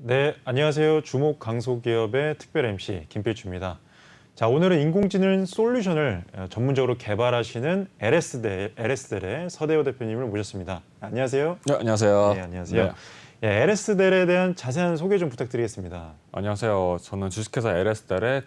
네, 안녕하세요. 주목 강소기업의 특별 MC 김필주입니다. 자, 오늘은 인공지능 솔루션을 전문적으로 개발하시는 LS델의 서대호 대표님을 모셨습니다. 안녕하세요. 네, 안녕하세요. 네, 안녕하세요. 네. 예, LS델에 대한 자세한 소개 좀 부탁드리겠습니다. 안녕하세요. 저는 주식회사 LS델의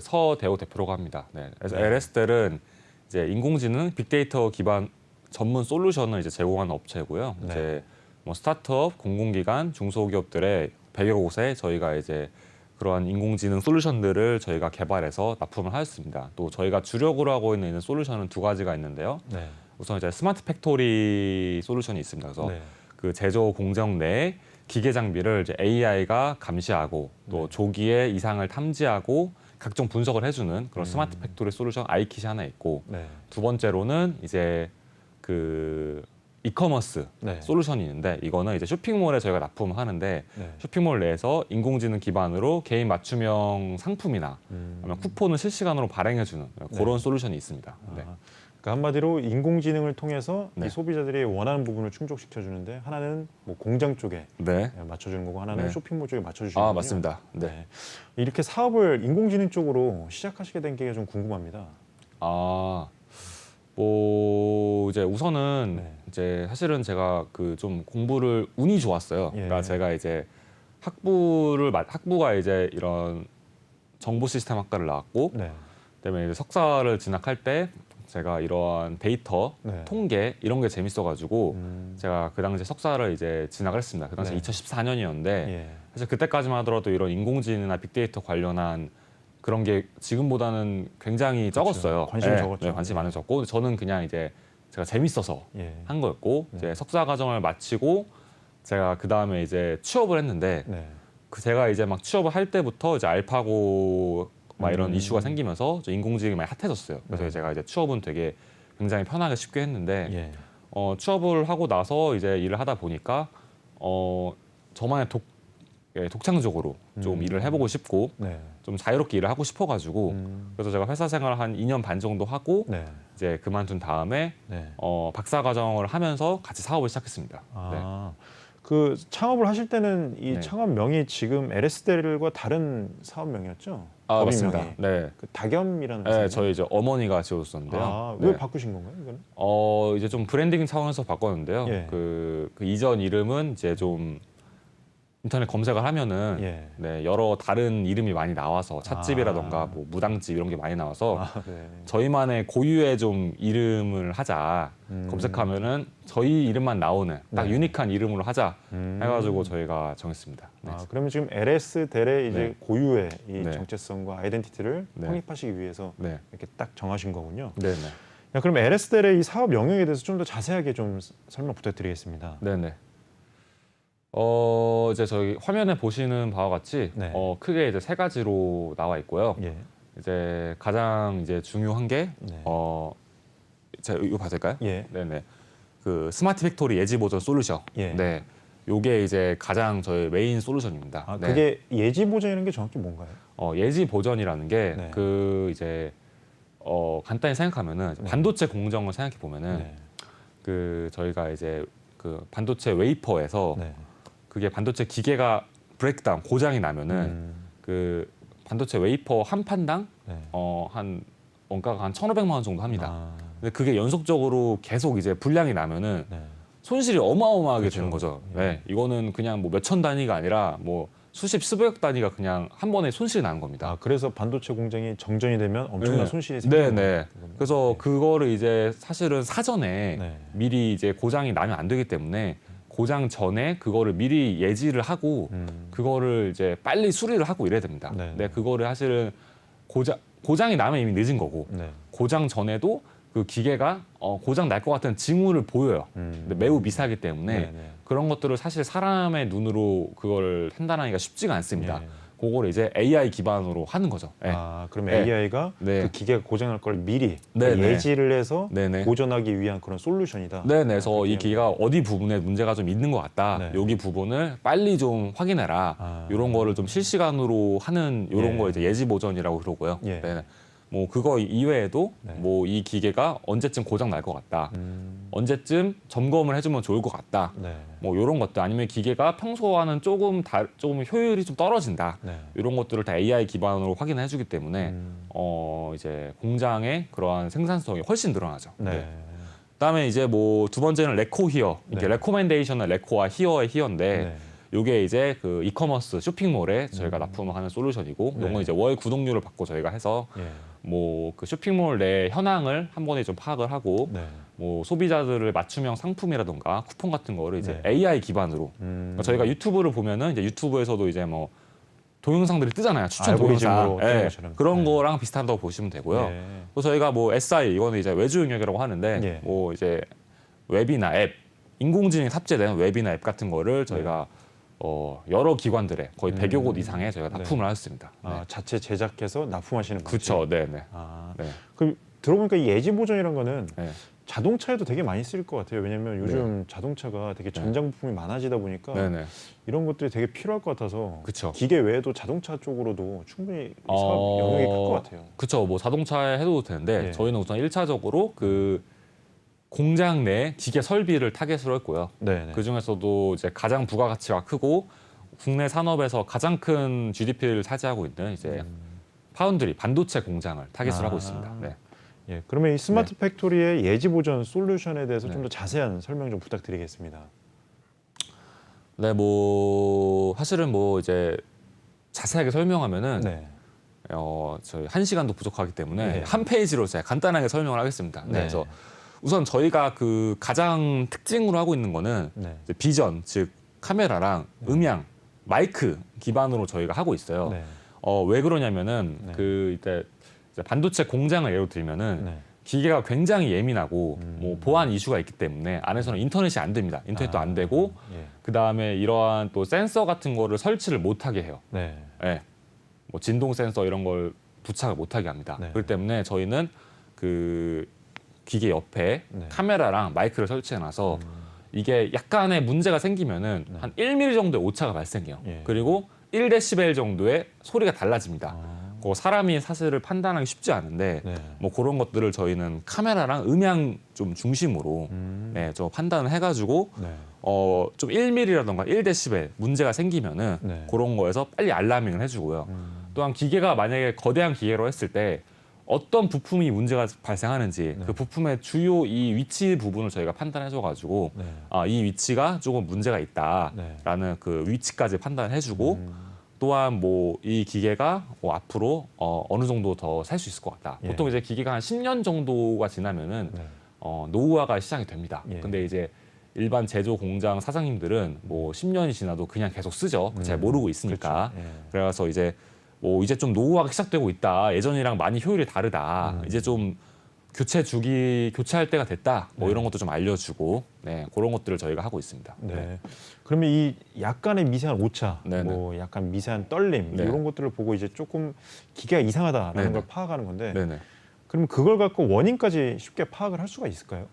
서대호 대표라고 합니다. 네. 그래서 네. LS델은 이제 인공지능 빅데이터 기반 전문 솔루션을 이제 제공하는 업체고요. 네. 이제 뭐 스타트업, 공공기관, 중소기업들의 100여 곳에 저희가 이제 그러한 인공지능 솔루션들을 저희가 개발해서 납품을 하였습니다. 또 저희가 주력으로 하고 있는 솔루션은 두 가지가 있는데요. 네. 우선 이제 스마트 팩토리 솔루션이 있습니다. 그래서 네. 그 제조 공정 내에 기계 장비를 이제 AI가 감시하고 또 조기에 이상을 탐지하고 각종 분석을 해주는 그런 스마트 팩토리 솔루션 아이킷이 하나 있고, 네. 두 번째로는 이제 그 이커머스 네. 솔루션이 있는데, 이거는 이제 쇼핑몰에 저희가 납품을 하는데 네. 쇼핑몰 내에서 인공지능 기반으로 개인 맞춤형 상품이나 아니면 쿠폰을 실시간으로 발행해주는 그런 솔루션이 있습니다. 네. 그러니까 한마디로 인공지능을 통해서 네. 이 소비자들이 원하는 부분을 충족시켜 주는데, 하나는 뭐 공장 쪽에 네. 맞춰주는 거고, 하나는 네. 쇼핑몰 쪽에 맞춰주시는 거군요. 맞습니다. 네. 네. 이렇게 사업을 인공지능 쪽으로 시작하시게 된 게 좀 궁금합니다. 뭐 이제 우선은 네. 이제 사실은 제가 그 좀 공부를 운이 좋았어요. 예. 그러니까 제가 이제 학부가 이제 이런 정보 시스템 학과를 나왔고, 네. 그다음에 이제 석사를 진학할 때 제가 이러한 데이터, 네. 통계 이런 게 재밌어가지고 제가 그 당시에 석사를 이제 진학을 했습니다. 그 당시 네. 2014년이었는데 예. 사실 그때까지만 하더라도 이런 인공지능이나 빅데이터 관련한 그런 게 지금보다는 굉장히 적었어요. 관심이 네, 적었죠. 네, 관심이 많이 적고, 저는 그냥 이제 제가 재밌어서 예. 한 거였고, 네. 이제 석사 과정을 마치고 제가 그 다음에 이제 취업을 했는데, 네. 제가 이제 막 취업을 할 때부터 이제 알파고 막 이런 이슈가 생기면서 인공지능이 많이 핫해졌어요. 그래서 네. 제가 이제 취업은 되게 굉장히 편하게 쉽게 했는데, 예. 취업을 하고 나서 이제 일을 하다 보니까 저만의 독창적으로 좀 일을 해보고 싶고, 네. 좀 자유롭게 일을 하고 싶어가지고, 그래서 제가 회사 생활을 한 2년 반 정도 하고 네. 이제 그만둔 다음에 네. 박사 과정을 하면서 같이 사업을 시작했습니다. 그 창업을 하실 때는 이 네. 창업 명이 지금 LS델과 다른 사업명이었죠? 법인명이. 맞습니다. 네. 그 다겸이라는 네, 회사인가요? 저희 이제 어머니가 지어줬었는데요. 왜 네. 바꾸신 건가요, 이거는? 이제 좀 브랜딩 차원에서 바꿨는데요. 예. 그 이전 이름은 이제 좀 인터넷 검색을 하면은 예. 네, 여러 다른 이름이 많이 나와서 찻집이라던가 뭐 무당집 이런 게 많이 나와서 네. 저희만의 고유의 좀 이름을 하자, 검색하면은 저희 이름만 나오는 딱 네. 유니크한 이름으로 하자 해가지고 저희가 정했습니다. 네. 그러면 지금 LS델의 이제 네. 고유의 이 네. 정체성과 아이덴티티를 네. 확립하시기 위해서 네. 이렇게 딱 정하신 거군요. 네네. 야, 그럼 LS델의 이 사업 영역에 대해서 좀 더 자세하게 좀 설명 부탁드리겠습니다. 네네. 이제 저희 화면에 보시는 바와 같이 네. 크게 이제 세 가지로 나와 있고요. 예. 이제 가장 이제 중요한 게 네. 제가 이거 봐도 될까요? 예. 네네. 그 스마트 팩토리 예지 보전 솔루션. 예. 네. 요게 이제 가장 저희 메인 솔루션입니다. 네. 그게 예지 보전이라는 게 정확히 뭔가요? 예지 보전이라는 게 네. 이제 간단히 생각하면은 반도체 공정을 생각해 보면은 네. 그 저희가 이제 그 반도체 웨이퍼에서 네. 그게 반도체 기계가 브레이크다운 고장이 나면은 그 반도체 웨이퍼 한 판당 네. 한 원가가 한 1,500만 원 정도 합니다. 아, 근데 그게 연속적으로 계속 이제 불량이 나면은 네. 손실이 어마어마하게 그렇죠. 되는 거죠. 예. 네, 이거는 그냥 뭐 몇천 단위가 아니라 뭐 수십 수백억 단위가 그냥 한 번에 손실이 나는 겁니다. 그래서 반도체 공장이 정전이 되면 엄청난 네. 손실이 생기는 네. 거군요. 그래서 그거를 이제 사실은 사전에 네. 미리 이제 고장이 나면 안 되기 때문에 고장 전에 그거를 미리 예지를 하고 그거를 이제 빨리 수리를 하고 이래야 됩니다. 네. 근데 그거를 사실은 고장이 나면 이미 늦은 거고, 네. 고장 전에도 그 기계가 고장 날 것 같은 징후를 보여요. 근데 매우 미세하기 때문에 네, 네. 그런 것들을 사실 사람의 눈으로 그걸 판단하기가 쉽지가 않습니다. 예. 그거를 이제 AI 기반으로 하는 거죠. 네. 그럼 네. AI가 네. 그 기계가 고장날 걸 미리 네, 네. 예지를 해서 네네. 보존하기 위한 그런 솔루션이다. 네, 그래서 그렇게 이 기계가 어디 부분에 문제가 좀 있는 것 같다. 네. 여기 부분을 빨리 좀 확인해라. 이런 거를 좀 실시간으로 하는 이런 예. 거 이제 예지 보전이라고 그러고요. 예. 네. 뭐 그거 이외에도 네. 뭐 이 기계가 언제쯤 고장 날 것 같다. 언제쯤 점검을 해주면 좋을 것 같다. 네. 뭐 이런 것들 아니면 기계가 평소와는 조금 효율이 좀 떨어진다. 네. 이런 것들을 다 AI 기반으로 확인을 해주기 때문에 이제 공장의 그러한 생산성이 훨씬 늘어나죠. 네. 그다음에 이제 뭐 두 번째는 레코 히어. 이게 네. 레코멘데이션은 레코와 히어의 히어인데 네. 요게 이제 그 이커머스 쇼핑몰에 저희가 납품을 하는 솔루션이고 네. 요건 이제 월 구독료를 받고 저희가 해서 예. 뭐 그 쇼핑몰 내 현황을 한 번에 좀 파악을 하고 네. 뭐 소비자들을 맞춤형 상품이라던가 쿠폰 같은 거를 이제 네. AI 기반으로 그러니까 저희가 유튜브를 보면은 이제 유튜브에서도 이제 뭐 동영상들이 뜨잖아요. 추천 알고리즘으로 동영상. 뜨는 예, 것처럼. 그런 네. 거랑 비슷하다고 보시면 되고요. 예. 또 저희가 뭐 SI 이거는 이제 외주 영역이라고 하는데 예. 뭐 이제 웹이나 앱 인공지능이 탑재된 웹이나 앱 같은 거를 저희가 여러 기관들에 거의 100여 곳 이상에 저희가 납품을 했습니다. 네. 아, 자체 제작해서 납품하시는 거죠? 그렇죠. 네, 네. 아, 네. 그럼 들어보니까 이 예지 보전이란 거는 네. 자동차에도 되게 많이 쓰일 것 같아요. 왜냐하면 요즘 자동차가 되게 전장 부품이 많아지다 보니까 네, 네. 이런 것들이 되게 필요할 것 같아서 그쵸. 기계 외에도 자동차 쪽으로도 충분히 이 사업 어, 영역이 클 것 같아요. 그렇죠. 뭐 자동차에 해도 되는데 예. 저희는 우선 1차적으로 그 공장 내 기계 설비를 타겟으로 했고요. 네. 네. 그 중에서도 이제 가장 부가가치가 크고 국내 산업에서 가장 큰 GDP를 차지하고 있는 이제 파운드리 반도체 공장을 타겟으로 하고 있습니다. 네. 예, 그러면 이 스마트 팩토리의 예지 보전 솔루션에 대해서 네. 좀 더 자세한 설명 좀 부탁드리겠습니다. 네, 뭐 사실은 뭐 이제 자세하게 설명하면은 네. 저희 1시간도 부족하기 때문에 네. 한 페이지로 제가 간단하게 설명을 하겠습니다. 네. 네. 그래서 우선 저희가 그 가장 특징으로 하고 있는 거는 네. 이제 비전, 즉 카메라랑 음향, 마이크 기반으로 저희가 하고 있어요. 네. 왜 그러냐면은 네. 그 이제 반도체 공장을 예로 들면은 네. 기계가 굉장히 예민하고 뭐 보안 이슈가 있기 때문에 안에서는 인터넷이 안 됩니다. 인터넷도 안 되고 예. 그 다음에 이러한 또 센서 같은 거를 설치를 못하게 해요. 네. 예. 뭐 진동 센서 이런 걸 부착을 못하게 합니다. 네. 그렇기 때문에 저희는 그 기계 옆에 네. 카메라랑 마이크를 설치해놔서 이게 약간의 문제가 생기면은 한 1mm 정도의 오차가 발생해요. 예. 그리고 1데시벨 정도의 소리가 달라집니다. 아. 그 사람이 사실을 판단하기 쉽지 않은데 네. 뭐 그런 것들을 저희는 카메라랑 음향 좀 중심으로 네, 좀 판단을 해가지고 네. 좀 1mm라던가 1데시벨 문제가 생기면은 네. 그런 거에서 빨리 알라밍을 해주고요. 또한 기계가 만약에 거대한 기계로 했을 때 어떤 부품이 문제가 발생하는지 네. 그 부품의 주요 이 위치 부분을 저희가 판단해줘가지고 네. 이 위치가 조금 문제가 있다라는 네. 그 위치까지 판단해주고 또한 뭐 이 기계가 앞으로 어느 정도 더 살 수 있을 것 같다. 예. 보통 이제 기계가 한 10년 정도가 지나면은 네. 노후화가 시작이 됩니다. 예. 근데 이제 일반 제조 공장 사장님들은 뭐 10년이 지나도 그냥 계속 쓰죠. 잘 모르고 있으니까. 그렇죠. 예. 그래서 이제 뭐 이제 좀 노후화가 시작되고 있다. 예전이랑 많이 효율이 다르다. 이제 좀 교체할 때가 됐다. 뭐 네. 이런 것도 좀 알려주고 네, 그런 것들을 저희가 하고 있습니다. 네. 그러면 이 약간의 미세한 오차, 네네. 뭐 약간 미세한 떨림 네. 이런 것들을 보고 이제 조금 기계가 이상하다라는 네네. 걸 파악하는 건데, 네네. 그럼 그걸 갖고 원인까지 쉽게 파악을 할 수가 있을까요?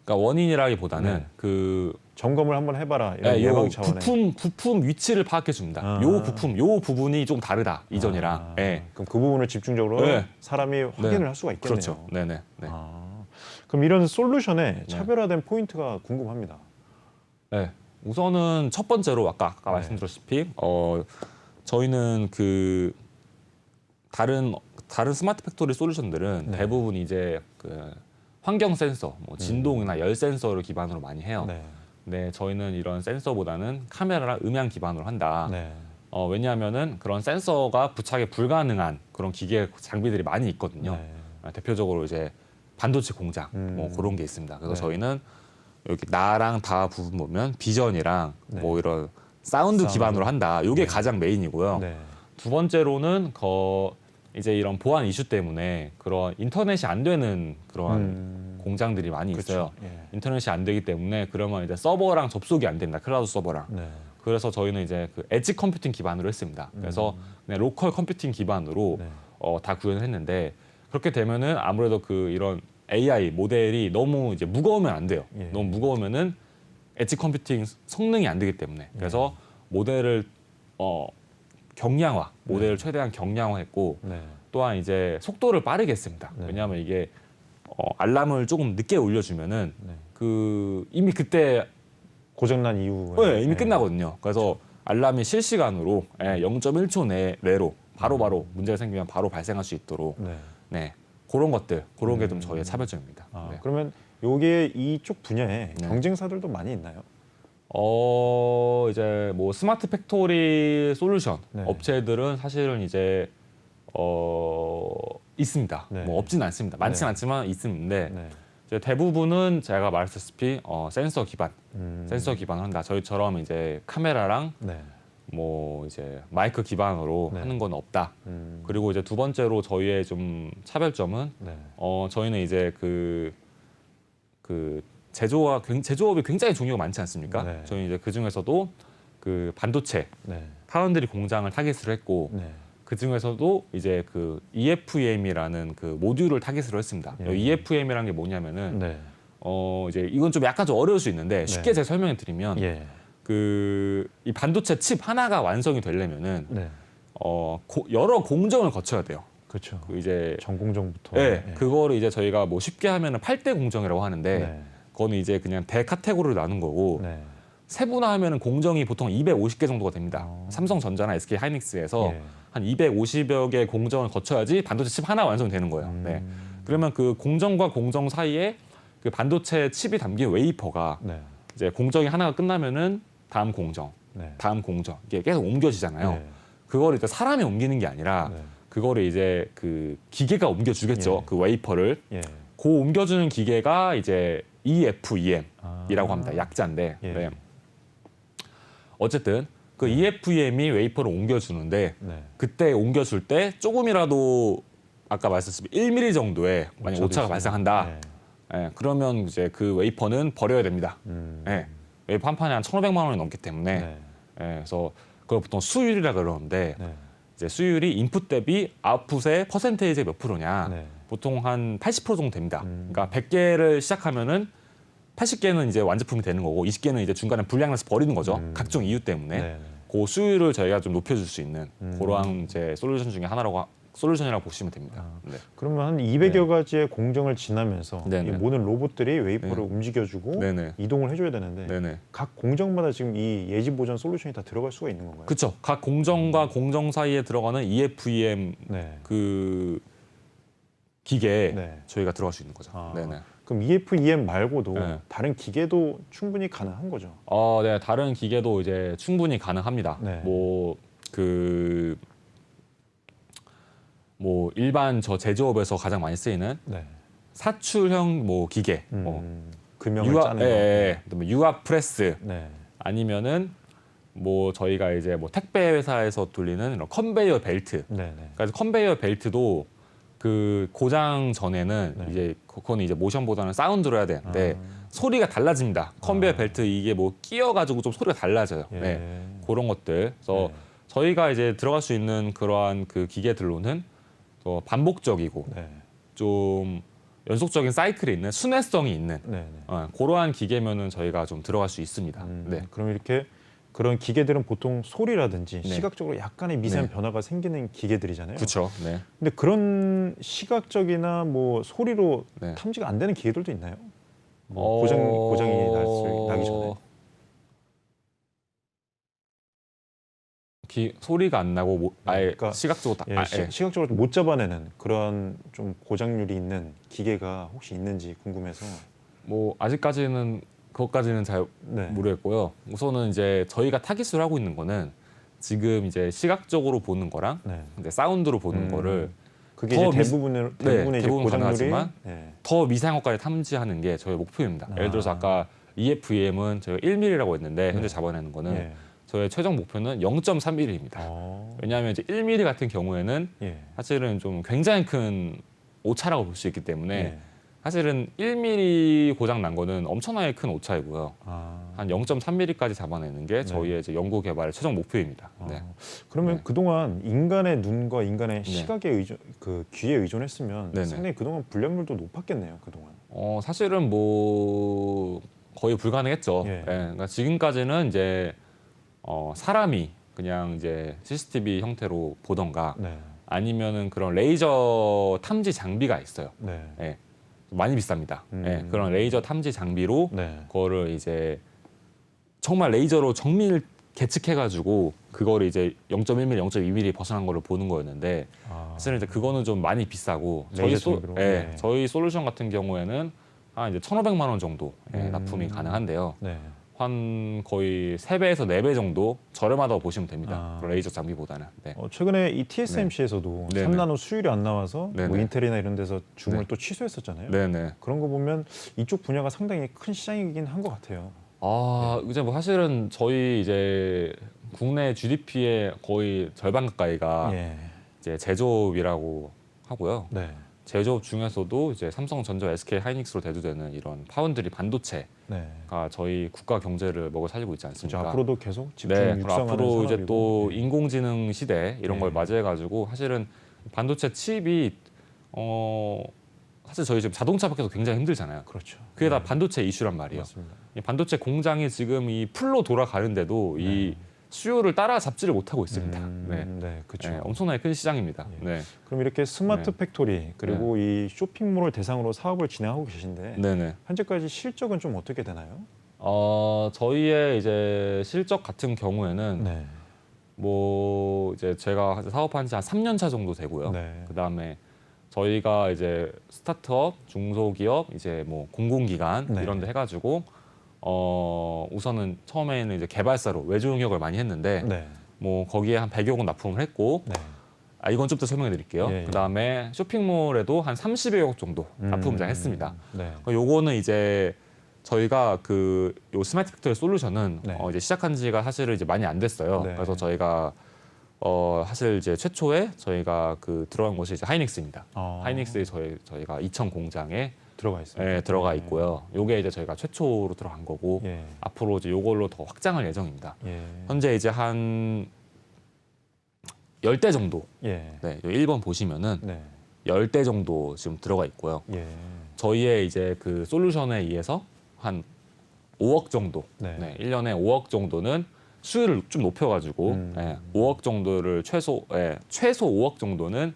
그러니까 원인이라기보다는 네. 그 점검을 한번 해봐라 이런 요 예방 차원의. 부품 위치를 파악해 줍니다. 아. 요 부분이 좀 다르다 이전이랑. 아, 예. 그럼 그 부분을 집중적으로 네. 사람이 확인을 할 수가 있겠네요. 그렇죠. 네네. 네. 그럼 이런 솔루션의 차별화된 포인트가 궁금합니다. 네. 우선은 첫 번째로 아까 네. 말씀드렸다시피 저희는 그 다른 스마트 팩토리 솔루션들은 네. 대부분 이제 그 환경 센서, 뭐 진동이나 열 센서를 기반으로 많이 해요. 네. 네, 저희는 이런 센서보다는 카메라랑 음향 기반으로 한다. 네. 왜냐하면은 그런 센서가 부착이 불가능한 그런 기계 장비들이 많이 있거든요. 네. 대표적으로 이제 반도체 공장 뭐 그런 게 있습니다. 그래서 네. 저희는 여기 나랑 다 부분 보면 비전이랑 네. 뭐 이런 사운드 기반으로 한다. 이게 네. 가장 메인이고요. 네. 두 번째로는 이제 이런 보안 이슈 때문에 그런 인터넷이 안 되는 그런 공장들이 많이 있어요. 그렇죠. 예. 인터넷이 안 되기 때문에 그러면 이제 서버랑 접속이 안 된다. 클라우드 서버랑. 네. 그래서 저희는 이제 그 엣지 컴퓨팅 기반으로 했습니다. 그래서 그냥 로컬 컴퓨팅 기반으로 네. 다 구현을 했는데 그렇게 되면은 아무래도 그 이런 AI 모델이 너무 이제 무거우면 안 돼요. 예. 너무 무거우면은 엣지 컴퓨팅 성능이 안 되기 때문에 그래서 모델을 경량화, 모델을 최대한 경량화했고 네. 또한 이제 속도를 빠르게 했습니다. 네. 왜냐하면 이게 알람을 조금 늦게 울려주면은 네. 이미 그때 고장난 이후에 이미 끝나거든요. 그래서 알람이 실시간으로 0.1초 내로 바로바로 문제가 생기면 바로 발생할 수 있도록 네. 네, 그런 것들, 그런 게 좀 저희의 차별점입니다. 아, 네. 그러면 요게 이쪽 분야에 네. 경쟁사들도 많이 있나요? 이제 뭐 스마트 팩토리 솔루션 네. 업체들은 사실은 이제 있습니다. 네. 뭐 없진 않습니다. 많진 네. 않지만 있는데 네. 이제 대부분은 제가 말했다시피 센서 기반, 센서 음. 기반을 한다. 저희처럼 이제 카메라랑 네. 뭐 이제 마이크 기반으로 네. 하는 건 없다. 그리고 이제 두 번째로 저희의 좀 차별점은 네. 저희는 이제 그 제조업이 굉장히 종류가 많지 않습니까? 네. 저희 이제 그 중에서도 그 반도체 네. 파운드리 공장을 타깃으로 했고 네. 그 중에서도 이제 그 EFM이라는 그 모듈을 타깃으로 했습니다. 예. EFM이라는 게 뭐냐면은 네. 이제 이건 좀 약간 좀 어려울 수 있는데 쉽게 네. 제가 설명해 드리면 예. 이 반도체 칩 하나가 완성이 되려면은 네. 여러 공정을 거쳐야 돼요. 그렇죠. 그 이제 전공정부터. 네, 예. 그거를 이제 저희가 뭐 쉽게 하면은 8대 공정이라고 하는데 네. 그거는 이제 그냥 대 카테고리로 나눈 거고 네. 세분화하면은 공정이 보통 250개 정도가 됩니다. 어. 삼성전자나 SK 하이닉스에서 예. 한 250여 개 공정을 거쳐야지 반도체 칩 하나 완성이 되는 거예요. 네. 그러면 그 공정과 공정 사이에 그 반도체 칩이 담긴 웨이퍼가 네. 이제 공정이 하나가 끝나면은 다음 공정, 네. 다음 공정 이게 계속 옮겨지잖아요. 네. 그거를 이제 사람이 옮기는 게 아니라 네. 그거를 이제 그 기계가 옮겨주겠죠. 예. 그 웨이퍼를. 예. 그 옮겨주는 기계가 이제 EFEM이라고 아. 합니다. 약자인데. 예. 네. 어쨌든 그 EFEM이 웨이퍼를 옮겨주는데 네. 그때 옮겨줄 때 조금이라도 아까 말씀드린 1mm 정도의 만약 오차도 오차가 있으면. 발생한다. 네. 그러면 이제 그 웨이퍼는 버려야 됩니다. 웨이퍼 한 판에 한 1,500만 원이 넘기 때문에 네. 그래서 그걸 보통 수율이라 그러는데 네. 이제 수율이 인풋 대비 아웃풋의 퍼센테이지 몇 프로냐. 네. 보통 한 80% 정도 됩니다. 그러니까 100개를 시작하면은 80개는 이제 완제품이 되는 거고 20개는 이제 중간에 불량해서 버리는 거죠. 각종 이유 때문에. 네. 그 수율을 저희가 좀 높여줄 수 있는 그러한 이제 솔루션이라고 보시면 됩니다. 네. 그러면 한 200여 가지의 공정을 지나면서 네네. 이 모든 로봇들이 웨이퍼를 네. 움직여주고 네네. 이동을 해줘야 되는데 네네. 각 공정마다 지금 이 예지 보전 솔루션이 다 들어갈 수가 있는 건가요? 그렇죠. 각 공정과 공정 사이에 들어가는 EFEM 네. 그 기계에 네. 저희가 들어갈 수 있는 거죠. 아. 네네. 그럼 EFEM 말고도 네. 다른 기계도 충분히 가능한 거죠? 네, 다른 기계도 이제 충분히 가능합니다. 네. 뭐 일반 저 제조업에서 가장 많이 쓰이는 네. 사출형 뭐 기계, 금형을 짜는 거. 그다음에 유압 프레스 네. 아니면은 뭐 저희가 이제 뭐 택배 회사에서 돌리는 이런 컨베이어 벨트. 네. 네. 그래서 컨베이어 벨트도 그 고장 전에는 네. 이제 그거는 이제 모션보다는 사운드로 해야 되는데 소리가 달라집니다. 컨베이어 벨트 이게 뭐 끼어가지고 좀 소리가 달라져요. 예. 네. 그런 것들. 그래서 네. 저희가 이제 들어갈 수 있는 그러한 그 기계들로는 또 반복적이고 네. 좀 연속적인 사이클이 있는 순회성이 있는 네. 그러한 기계면은 저희가 좀 들어갈 수 있습니다. 네. 그럼 이렇게 그런 기계들은 보통 소리라든지 네. 시각적으로 약간의 미세한 네. 변화가 생기는 기계들이잖아요. 그렇죠. 네. 근데 그런 시각적이나 뭐 소리로 네. 탐지가 안 되는 기계들도 있나요? 뭐 고장이 나기 전에. 소리가 안 나고 아예 그러니까 시각적으로 시각적으로 못 잡아내는 그런 좀 고장률이 있는 기계가 혹시 있는지 궁금해서. 뭐 아직까지는 그것까지는 잘 네. 모르겠고요. 우선은 이제 저희가 타깃을 하고 있는 거는 지금 이제 시각적으로 보는 거랑 네. 이제 사운드로 보는 거를 그게 더 이제 대부분의 이제 대부분 고장률이 가능하지만 네. 더 미세한것까지 탐지하는 게 저희 목표입니다. 예를 들어서 아까 EFEM은 저희가 1mm라고 했는데 현재 잡아내는 거는 예. 저의 최종 목표는 0.3mm입니다. 왜냐하면 이제 1mm 같은 경우에는 예. 사실은 좀 굉장히 큰 오차라고 볼 수 있기 때문에 예. 사실은 1mm 고장 난 거는 엄청나게 큰 오차이고요. 한 0.3mm까지 잡아내는 게 저희의 이제 연구 개발의 최종 목표입니다. 네. 그러면 네. 그동안 인간의 눈과 인간의 네. 시각에 그 귀에 의존했으면 네네. 상당히 그동안 불량률도 높았겠네요. 그동안. 사실은 뭐 거의 불가능했죠. 예. 그러니까 지금까지는 이제 사람이 그냥 이제 CCTV 형태로 보던가 네. 아니면은 그런 레이저 탐지 장비가 있어요. 네. 예, 많이 비쌉니다. 예, 그런 레이저 탐지 장비로 네. 그거를 이제 정말 레이저로 정밀 계측해가지고 그거를 이제 0.1mm, 0.2mm 벗어난 거를 보는 거였는데 사실 이제 그거는 좀 많이 비싸고 레이저 장비로? 네. 저희 솔루션 같은 경우에는 한 이제 1,500만 원 정도 납품이 가능한데요. 네. 한 거의 3배에서 4배 정도 저렴하다고 보시면 됩니다. 아. 그런 레이저 장비보다는. 네. 최근에 이 TSMC에서도 네네. 3나노 수율이 안 나와서 뭐 네네. 인텔이나 이런 데서 주문을 네. 또 취소했었잖아요. 네네. 그런 거 보면 이쪽 분야가 상당히 큰 시장이긴 한 것 같아요. 이제 뭐 사실은 저희 이제 국내 GDP의 거의 절반 가까이가 예. 이제 제조업이라고 하고요. 네. 제조업 중에서도 이제 삼성전자, SK 하이닉스로 대두되는 이런 파운드리 반도체가 네. 저희 국가 경제를 먹여 살리고 있지 그렇죠. 않습니까? 앞으로도 계속 집중 네, 그리고 육성하는 앞으로 산업이고. 이제 또 네. 인공지능 시대 이런 걸 네. 맞이해가지고 사실은 반도체 칩이 사실 저희 지금 자동차 밖에서 굉장히 힘들잖아요. 그렇죠. 그게 다 반도체 이슈란 말이에요. 맞습니다. 이 반도체 공장이 지금 이 풀로 돌아가는데도 이 네. 수요를 따라잡지를 못하고 있습니다. 네, 그렇죠. 네, 엄청나게 큰 시장입니다. 예. 네, 그럼 이렇게 스마트 네. 팩토리 그리고 이 쇼핑몰을 대상으로 사업을 진행하고 계신데 네네. 현재까지 실적은 좀 어떻게 되나요? 저희의 이제 실적 같은 경우에는 네. 뭐 이제 제가 사업한 지 한 3년 차 정도 되고요. 네. 그다음에 저희가 이제 스타트업, 중소기업, 이제 뭐 공공기관 네. 이런 데 해가지고 우선은 처음에는 이제 개발사로 외주 용역을 많이 했는데 네. 뭐 거기에 한 100여 건 납품을 했고 네. 이건 좀 더 설명해 드릴게요. 예, 예. 그다음에 쇼핑몰에도 한 30여 억 정도 납품장 했습니다. 네. 요거는 이제 저희가 요 스마트 팩토리 솔루션은 네. 이제 시작한 지가 사실은 이제 많이 안 됐어요. 네. 그래서 저희가 사실 이제 최초에 저희가 들어간 곳이 이제 하이닉스입니다. 하이닉스에 저희가 이천 공장에 들어가 있습니다. 들어가 있고요. 요게 이제 저희가 최초로 들어간 거고 예. 앞으로 이제 요걸로 더 확장할 예정입니다. 예. 현재 이제 한 10대 정도. 예. 네, 1번 보시면은 네. 10대 정도 지금 들어가 있고요. 예. 저희의 이제 솔루션에 의해서 한 5억 정도, 네. 1년에 5억 정도는 수율을 좀 높여가지고 5억 정도를 최소 5억 정도는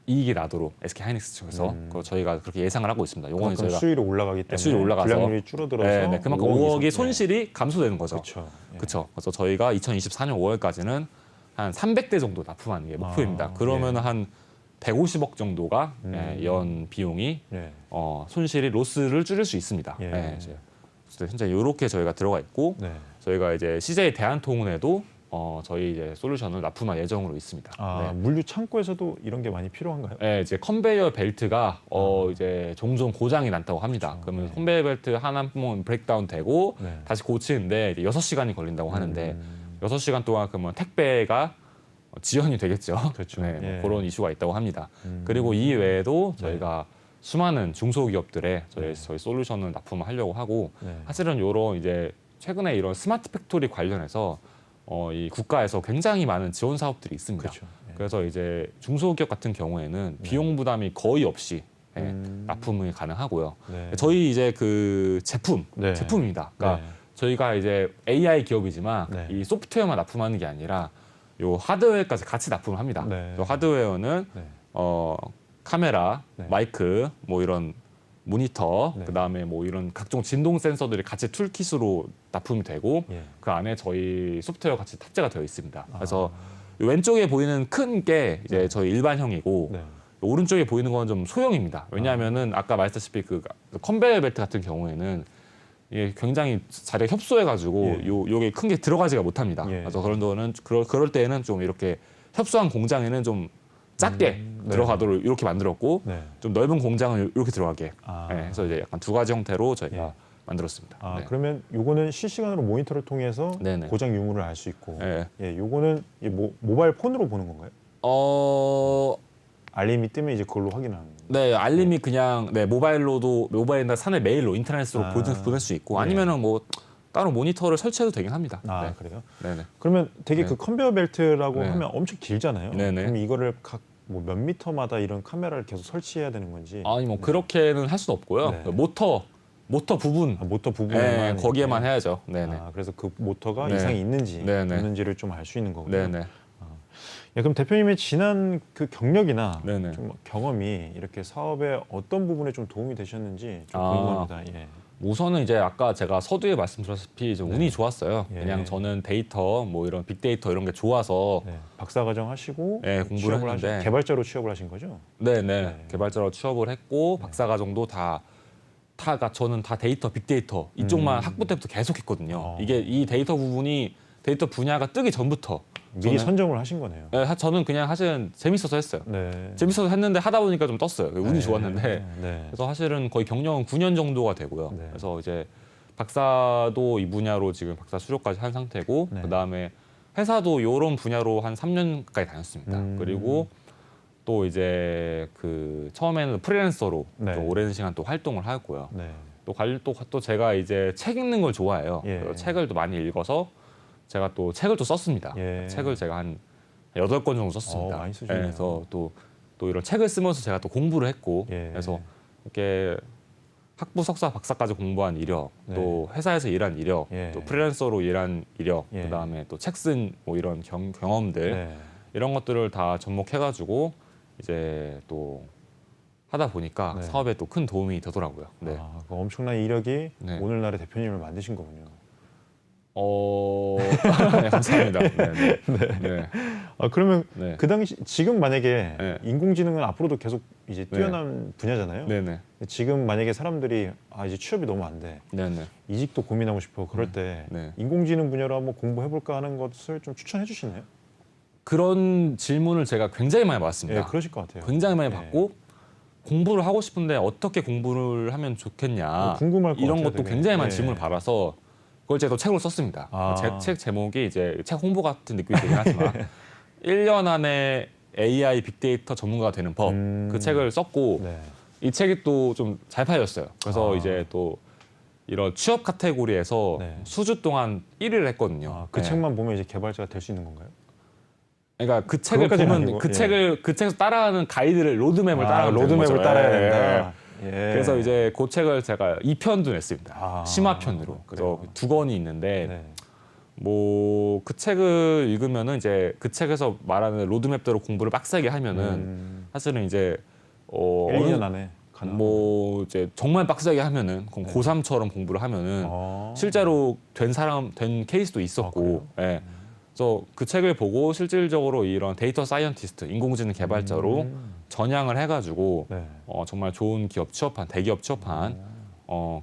이익이 나도록 SK 하이닉스 측에서 저희가 그렇게 예상을 하고 있습니다. 요거는 그만큼 저희가 수율이 올라가기 때문에 수율이 올라가서 불량률이 줄어들어서 그만큼 5억의 손실이 감소되는 거죠. 그렇죠. 예. 그렇죠. 그래서 저희가 2024년 5월까지는 한 300대 정도 납품하는 게 목표입니다. 그러면 한 150억 정도가 연 비용이 예. 손실이 로스를 줄일 수 있습니다. 예. 이제 현재 이렇게 저희가 들어가 있고 네. 저희가 이제 CJ 대한통운에도 저희 이제 솔루션을 납품할 예정으로 있습니다. 물류 창고에서도 이런 게 많이 필요한가요? 네, 이제 컨베이어 벨트가 이제 종종 고장이 난다고 합니다. 그렇죠. 그러면 네. 컨베이어 벨트 하나만 브레이크다운 되고 네. 다시 고치는데 이제 6시간이 걸린다고 하는데 6시간 동안 그러면 택배가 지연이 되겠죠. 그렇죠. 네, 뭐 예. 그런 이슈가 있다고 합니다. 그리고 이 외에도 네. 저희가 수많은 중소기업들에 저희 솔루션을 납품하려고 하고 네. 사실은 이런 이제 최근에 이런 스마트 팩토리 관련해서 이 국가에서 굉장히 많은 지원 사업들이 있습니다. 그렇죠. 예. 그래서 이제 중소기업 같은 경우에는 비용 부담이 거의 없이 납품이 가능하고요. 네. 저희 이제 네. 제품입니다. 그러니까 네. 저희가 이제 AI 기업이지만 네. 이 소프트웨어만 납품하는 게 아니라 요 하드웨어까지 같이 납품을 합니다. 네. 그 하드웨어는 네. 카메라, 네. 마이크, 뭐 이런 모니터, 네. 그다음에 뭐 이런 각종 진동 센서들이 같이 툴킷으로 납품이 되고 예. 그 안에 저희 소프트웨어 같이 탑재가 되어 있습니다. 그래서 왼쪽에 보이는 큰 게 이제 저희 일반형이고 네. 오른쪽에 보이는 건 좀 소형입니다. 왜냐하면은 아까 말했다시피 컨베이어 벨트 같은 경우에는 이게 굉장히 자리가 협소해가지고 예. 요게 큰 게 들어가지가 못합니다. 예. 그래서 그럴 때에는 좀 이렇게 협소한 공장에는 좀 작게 네. 들어가도록 이렇게 만들었고 네. 좀 넓은 공장을 이렇게 들어가게 해서 이제 약간 두 가지 형태로 저희가 예. 만들었습니다. 네. 그러면 요거는 실시간으로 모니터를 통해서 네네. 고장 유무를 알 수 있고, 네. 예, 요거는 모바일 폰으로 보는 건가요? 알림이 뜨면 이제 그걸로 확인하는 건가요? 네, 알림이 그냥 모바일이나 사내 메일로 인터넷으로 보낼 수 있고 아니면은 뭐 따로 모니터를 설치해도 되긴 합니다. 네. 그래요? 네네. 그러면 되게 네. 그 컨베이어 벨트라고 네. 하면 엄청 길잖아요. 네네. 그럼 이거를 각 몇 미터마다 이런 카메라를 계속 설치해야 되는 건지. 아니 뭐 그렇게는 할 수는 없고요. 네. 모터 모터 부분, 모터 부분에만 거기에만 이렇게. 해야죠. 네네. 그래서 그 모터가 네. 이상이 있는지 네네. 없는지를 좀 알 수 있는 거군요. 네네. 예, 그럼 대표님의 지난 그 경력이나 네네. 좀 경험이 이렇게 사업에 어떤 부분에 좀 도움이 되셨는지 좀 아. 궁금합니다. 예. 우선은 이제 아까 제가 서두에 말씀드렸다시피 좀 네. 운이 좋았어요. 예. 그냥 저는 데이터 뭐 이런 빅데이터 이런 게 좋아서 네. 박사과정 하시고 네, 공부를 취업을 했는데. 개발자로 취업을 하신 거죠? 네네. 네. 개발자로 취업을 했고 박사과정도 다가 저는 다 데이터 빅데이터 이쪽만 학부 때부터 계속 했거든요. 이게 이 데이터 부분이 데이터 분야가 뜨기 전부터 미리 저는- 선점을 하신 거네요. 저는 그냥 사실은 재밌어서 했어요. 네. 재밌어서 했는데 하다 보니까 좀 떴어요. 운이 네. 좋았는데 네. 그래서 사실은 거의 경력은 9년 정도가 되고요. 네. 그래서 이제 박사도 이 분야로 지금 박사 수료까지 한 상태고 네. 그다음에 회사도 이런 분야로 한 3년 가까이 다녔습니다. 그리고 또 이제 그 처음에는 프리랜서로 네. 또 오랜 시간 또 활동을 하고요. 네. 또 제가 이제 책 읽는 걸 좋아해요. 예. 그래서 책을 또 많이 읽어서 제가 또 책을 또 썼습니다. 예. 책을 제가 한 8권 정도 썼습니다. 많이 쓰셨네요. 그래서 또 이런 책을 쓰면서 제가 또 공부를 했고 예. 그래서 이렇게 학부, 석사, 박사까지 공부한 이력, 네. 또 회사에서 일한 이력, 예. 또 프리랜서로 일한 이력, 예. 그다음에 또 책 쓴 뭐 이런 경험들 네. 이런 것들을 다 접목해가지고 이제 또 하다 보니까 네. 사업에 또 큰 도움이 되더라고요. 네. 그 엄청난 이력이 네. 오늘날의 대표님을 만드신 거군요. 네, 감사합니다. 네, 네. 네. 그러면 네. 그 당시 지금 만약에 네. 인공지능은 앞으로도 계속 이제 네. 뛰어난 분야잖아요. 네, 네, 지금 만약에 사람들이 이제 취업이 너무 안 돼, 네, 네. 이직도 고민하고 싶어 그럴 때 네. 인공지능 분야로 한번 공부해볼까 하는 것을 좀 추천해 주시나요? 그런 질문을 제가 굉장히 많이 예, 받습니다. 그러실 것 같아요. 굉장히 많이 예. 받고 공부를 하고 싶은데 어떻게 공부를 하면 좋겠냐 궁금할 것 이런 같아요, 것도 되게. 굉장히 많이 예. 질문을 받아서 그걸 제가 또 책으로 썼습니다. 책 제목이 이제 책 홍보 같은 느낌이 되긴 하지만 1년 안에 AI 빅데이터 전문가가 되는 법 그 책을 썼고 네. 이 책이 또 좀 잘 팔렸어요. 그래서 이제 또 이런 취업 카테고리에서 네. 수주 동안 1위를 했거든요. 그 네. 책만 보면 이제 개발자가 될 수 있는 건가요? 그러니까 그 책을 그것까지는 보면 아니고, 그 예. 책을 그 책에서 따라하는 가이드를 로드맵을 따라가면 되는 로드맵을 거죠. 따라야 예, 된다. 예. 예. 그래서 이제 그 책을 제가 2편도 냈습니다. 심화편으로. 그래서 그래요. 2권이 있는데 네. 뭐 그 책을 읽으면은 이제 그 책에서 말하는 로드맵대로 공부를 빡세게 하면은 사실은 이제 1, 2년 안에 가능. 뭐 이제 정말 빡세게 하면은 그럼 네. 고3처럼 공부를 하면은 실제로 된 케이스도 있었고, 예. 그래서 그 책을 보고 실질적으로 이런 데이터 사이언티스트, 인공지능 개발자로 전향을 해가지고 네. 정말 좋은 기업 취업한, 대기업 취업한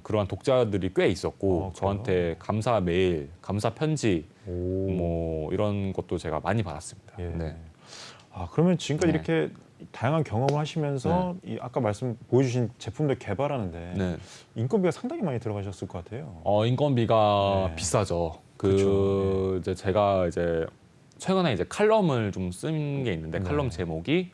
그러한 독자들이 꽤 있었고 저한테 감사 메일, 감사 편지 뭐 이런 것도 제가 많이 받았습니다. 예. 네. 그러면 지금까지 네. 이렇게 다양한 경험을 하시면서 이 아까 보여주신 제품들 개발하는데 네. 인건비가 상당히 많이 들어가셨을 것 같아요. 인건비가 네. 비싸죠. 그쵸. 이제 제가 이제 최근에 이제 칼럼을 좀 쓴 게 있는데 네. 칼럼 제목이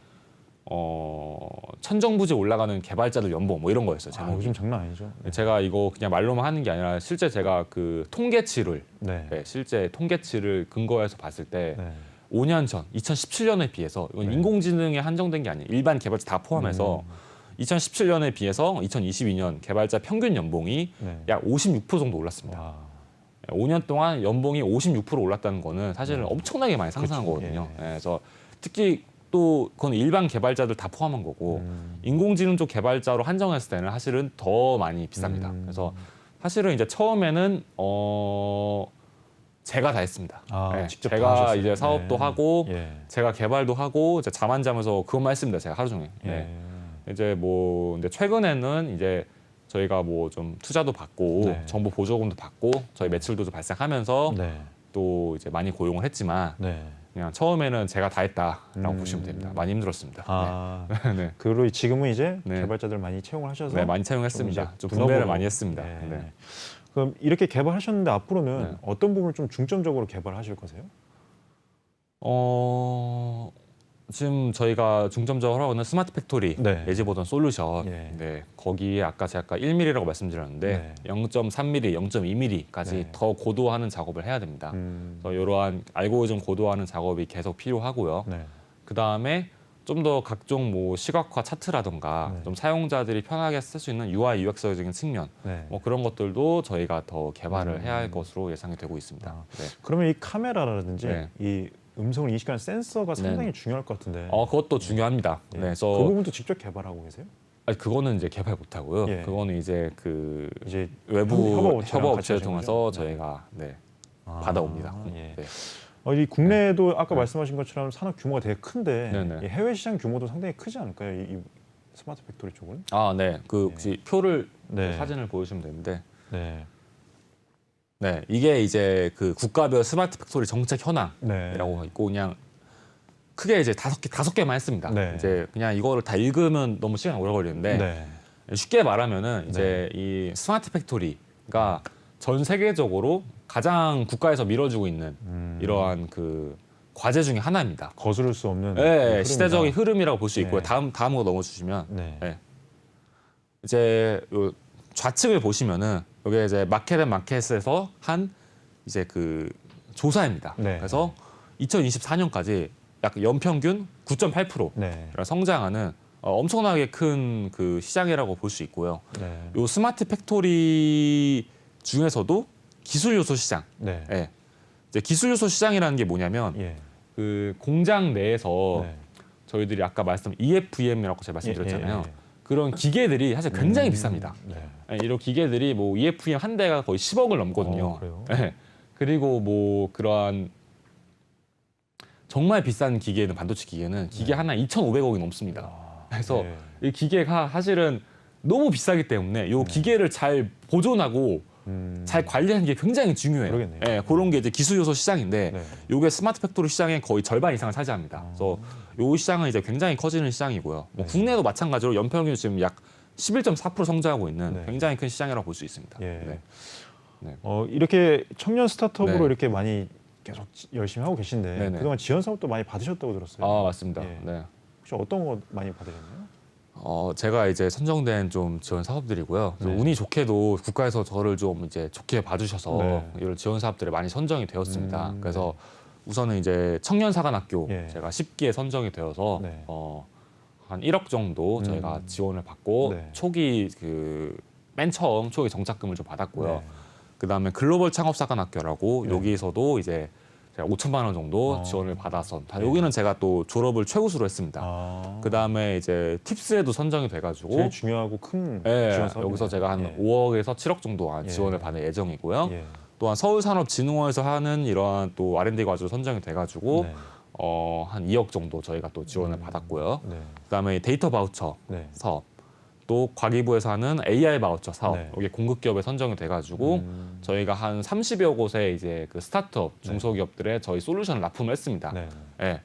천정부지 올라가는 개발자들 연봉 뭐 이런 거였어요. 제목이. 요즘 장난 아니죠. 제가 이거 그냥 말로만 하는 게 아니라 실제 제가 그 통계치를 네. 실제 통계치를 근거해서 봤을 때 네. 5년 전 2017년에 비해서 이건 네. 인공지능에 한정된 게 아니에요. 일반 개발자 다 포함해서 2017년에 비해서 2022년 개발자 평균 연봉이 네. 약 56% 정도 올랐습니다. 와. 5년 동안 연봉이 56% 올랐다는 거는 사실은 엄청나게 많이 상승한 그쵸. 거거든요. 예. 그래서 특히 또 그건 일반 개발자들 다 포함한 거고 인공지능 쪽 개발자로 한정했을 때는 사실은 더 많이 비쌉니다. 그래서 사실은 이제 처음에는 제가 다 했습니다. 직접 다 제가 하셨어요? 이제 사업도 네. 하고 예. 제가 개발도 하고 이제 잠 안 자면서 그것만 했습니다. 제가 하루 종일. 예. 이제 뭐 근데 최근에는 이제 저희가 뭐 좀 투자도 받고 네. 정보 보조금도 받고 저희 매출도 좀 발생하면서 네. 또 이제 많이 고용을 했지만 네. 그냥 처음에는 제가 다 했다라고 보시면 됩니다. 많이 힘들었습니다. 네. 그리고 지금은 이제 네. 개발자들 많이 채용을 하셔서 네, 많이 채용했습니다. 좀 좀 분배를 분업으로. 많이 했습니다. 네. 네. 그럼 이렇게 개발하셨는데 앞으로는 네. 어떤 부분을 좀 중점적으로 개발하실 거세요? 지금 저희가 중점적으로 하고 있는 스마트 팩토리 네. 예지보던 솔루션 예. 네, 거기에 아까 제가 1mm라고 말씀드렸는데 네. 0.3mm, 0.2mm까지 네. 더 고도화하는 작업을 해야 됩니다. 그래서 이러한 알고리즘 고도화하는 작업이 계속 필요하고요. 네. 그 다음에 좀 더 각종 뭐 시각화 차트라던가 네. 좀 사용자들이 편하게 쓸 수 있는 UI, UX적인 측면 네. 뭐 그런 것들도 저희가 더 개발을 해야 할 것으로 예상이 되고 있습니다. 아. 네. 그러면 이 카메라라든지 네. 이 음성을 인식하는 센서가 상당히 네. 중요할 것 같은데. 그것도 중요합니다. 예. 네, 그 그래서 부분도 직접 개발하고 계세요? 아니, 그거는 이제 개발 못 하고요. 예. 그거는 이제 그 이제 외부 협업업체랑 같이 협업업체를 하신 통해서 거죠? 저희가 네, 아, 받아옵니다. 예. 네. 이 국내에도 아까 네. 말씀하신 것처럼 산업 규모가 되게 큰데 네네. 이 해외 시장 규모도 상당히 크지 않을까요? 이 스마트 팩토리 쪽은? 네. 그 혹시 표를 네. 사진을 보여주시면 되는데, 네. 네, 이게 이제 그 국가별 스마트 팩토리 정책 현황이라고 네. 있고 그냥 크게 이제 다섯 개만 했습니다. 네. 이제 그냥 이거를 다 읽으면 너무 시간이 오래 걸리는데 네. 쉽게 말하면은 이제 이 스마트 팩토리가 전 세계적으로 가장 국가에서 밀어주고 있는 이러한 그 과제 중에 하나입니다. 거스를 수 없는 네, 흐름이다. 시대적인 흐름이라고 볼 수 있고요. 네. 다음 거 넘어주시면 네. 네. 이제 요 좌측을 보시면은 이게 이제 마켓에서 한 이제 그 조사입니다. 네. 그래서 2024년까지 약 연평균 9.8% 네. 성장하는 엄청나게 큰 그 시장이라고 볼 수 있고요. 네. 요 스마트 팩토리 중에서도 기술 요소 시장. 네. 예. 이제 기술 요소 시장이라는 게 뭐냐면 예. 그 공장 내에서 네. 저희들이 아까 말씀드린 EFM이라고 제가 말씀드렸잖아요. 예. 그런 기계들이 사실 굉장히 비쌉니다. 네. 예, 이런 기계들이 뭐 EFM 한 대가 거의 10억을 넘거든요. 그래요? 예. 그리고 뭐 그러한 정말 비싼 기계는 반도체 기계는 기계 하나 2,500억이 넘습니다. 그래서 네. 이 기계가 사실은 너무 비싸기 때문에 이 기계를 잘 보존하고 잘 관리하는 게 굉장히 중요해요. 그러겠네요. 예, 그런 게 이제 기술 요소 시장인데 네. 요게 스마트 팩토리 시장의 거의 절반 이상을 차지합니다. 그래서 요 시장은 이제 굉장히 커지는 시장이고요. 뭐 네. 국내도 마찬가지로 연평균 지금 약 11.4% 성장하고 있는 네. 굉장히 큰 시장이라고 볼 수 있습니다. 예. 네. 이렇게 청년 스타트업으로 네. 이렇게 많이 계속 열심히 하고 계신데 네네. 그동안 지원 사업도 많이 받으셨다고 들었어요. 맞습니다. 예. 네. 혹시 어떤 거 많이 받으셨나요? 제가 이제 선정된 좀 지원 사업들이고요. 그래서 네. 운이 좋게도 국가에서 저를 좀 이제 좋게 봐주셔서 네. 이런 지원 사업들에 많이 선정이 되었습니다. 그래서 네. 우선은 이제 청년사관학교 예. 제가 10기에 선정이 되어서 네. 한 1억 정도 저희가 지원을 받고 네. 초기 맨 처음 초기 정착금을 좀 받았고요. 네. 그다음에 글로벌 창업사관학교라고 네. 여기서도 이제 제가 5천만 원 정도 지원을 받아서 여기는 제가 또 졸업을 최우수로 했습니다. 그다음에 이제 팁스에도 선정이 돼가지고 제일 중요하고 큰 예, 지원 사업. 여기서 제가 한 5억에서 7억 정도 지원을 받을 예정이고요. 예. 또한 서울산업진흥원에서 하는 이러한 또 R&D 과제로 선정이 돼가지고 네. 한 2억 정도 저희가 또 지원을 받았고요. 네. 그다음에 데이터 바우처 네. 사업, 또 과기부에서 하는 AI 바우처 사업, 네. 여기 공급 기업에 선정이 돼가지고 저희가 한 30여 곳에 이제 그 스타트업 중소기업들의 저희 솔루션을 납품을 했습니다. 네. 예.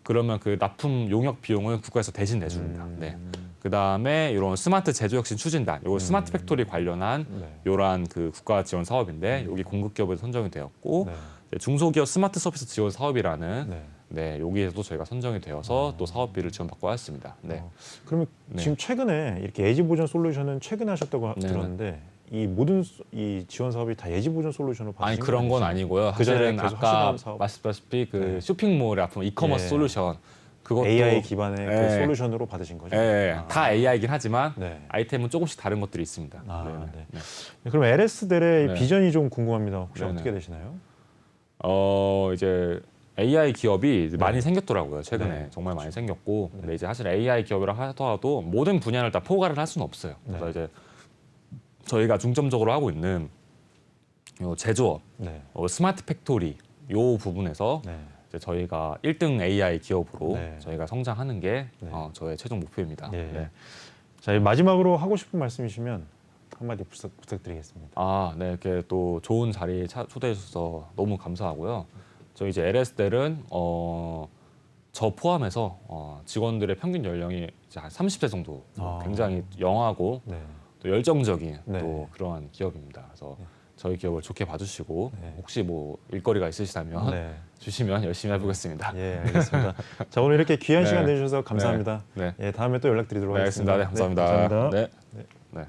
그러면 그 납품 용역 비용을 국가에서 대신 내줍니다. 네. 그다음에 이런 스마트 제조 혁신 추진단, 요거 스마트 팩토리 관련한 네. 요런 그 국가 지원 사업인데 여기 공급 기업에서 선정이 되었고 네. 이제 중소기업 스마트 서비스 지원 사업이라는 네. 네, 여기에서도 저희가 선정이 되어서 또 사업비를 지원받고 하였습니다. 네. 그러면 네. 지금 최근에 이렇게 예지 보존 솔루션은 최근에 하셨다고 네네. 들었는데 이 모든 이 지원 사업이 다 예지 보존 솔루션으로 받으신 아니 그런 건 아니고요. 그전에 사실은 계속 아까 하시던 사업. 말씀드렸다시피 그 네. 쇼핑몰에 앞으로 이커머스 예. 솔루션 그것도 AI 기반의 그 예. 솔루션으로 받으신 거죠? 예, 다 AI이긴 하지만 네. 아이템은 조금씩 다른 것들이 있습니다. 네. 네. 그럼 LS델의 네. 비전이 좀 궁금합니다. 혹시 네네. 어떻게 되시나요? 이제 AI 기업이 많이 생겼더라고요. 최근에 네. 정말 많이 생겼고, 근데 이제 사실 AI 기업이라 하더라도 모든 분야를 다 포괄을 할 수는 없어요. 그래서 네. 이제 저희가 중점적으로 하고 있는 요 제조업, 네. 스마트 팩토리 요 부분에서 네. 이제 저희가 1등 AI 기업으로 네. 저희가 성장하는 게 네. 저의 최종 목표입니다. 예. 네. 자, 마지막으로 하고 싶은 말씀이시면 한마디 부탁드리겠습니다. 네, 이렇게 또 좋은 자리에 초대해 주셔서 너무 감사하고요. 저희 이제 LS델은 저 포함해서 직원들의 평균 연령이 이제 한 30대 정도 굉장히 영하고 네. 또 열정적인 네. 또 그러한 기업입니다. 그래서 네. 저희 기업을 좋게 봐주시고 네. 혹시 뭐 일거리가 있으시다면 네. 주시면 열심히 해보겠습니다. 예, 알겠습니다. 자, 오늘 이렇게 귀한 네. 시간 내주셔서 감사합니다. 네. 예, 다음에 또 연락드리도록 네, 하겠습니다. 알겠습니다. 네, 감사합니다. 감사합니다. 네.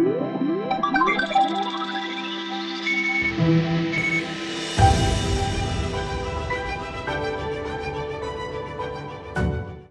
네.